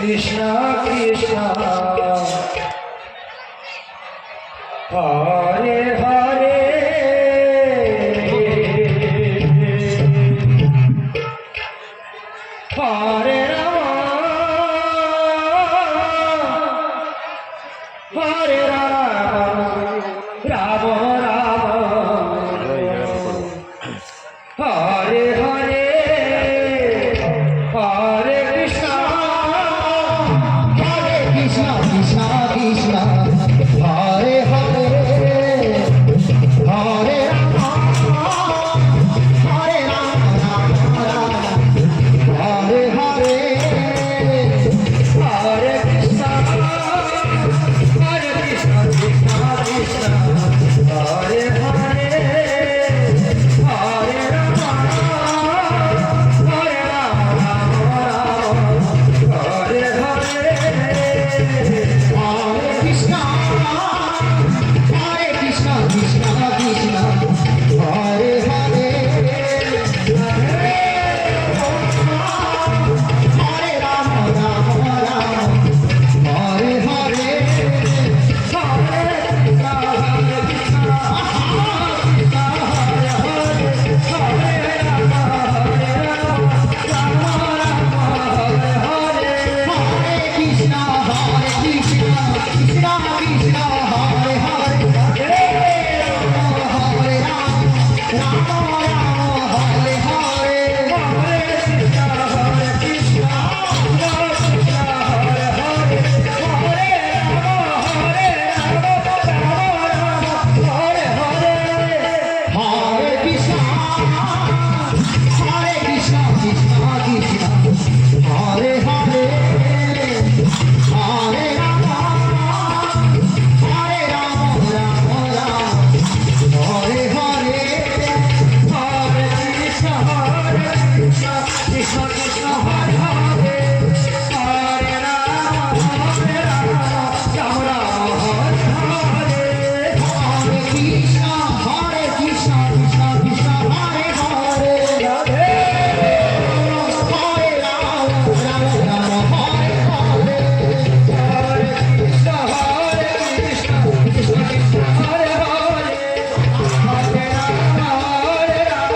Krishna Krishna Hare Hare Hare Hare Ram Ram Ram Hare Hare Hare Krishna Krishna Krishna Krishna Hare Hare Hare Ram Hare Ram Ram Ram Hare Hare Hare Krishna Krishna Krishna Hare Hare Hare Ram Ram Ram Hare Hare Hare Krishna Krishna Krishna Hare Hare Hare Ram Ram Ram Hare Hare Hare Krishna Krishna Krishna Hare Hare Hare Ram Ram Ram Hare Hare Hare Krishna Krishna Krishna Hare Hare Hare Ram Ram Ram Hare Hare Krishna Krishna Hare Hare Hare Ram Ram Ram Hare Hare Hare Krishna Krishna Krishna Hare Hare Radhe Hare Ram Ram Ram Hare Hare Hare Krishna Krishna Krishna Hare Hare Hare Ram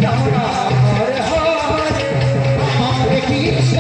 Ram Ram Hare Hare Hare Krishna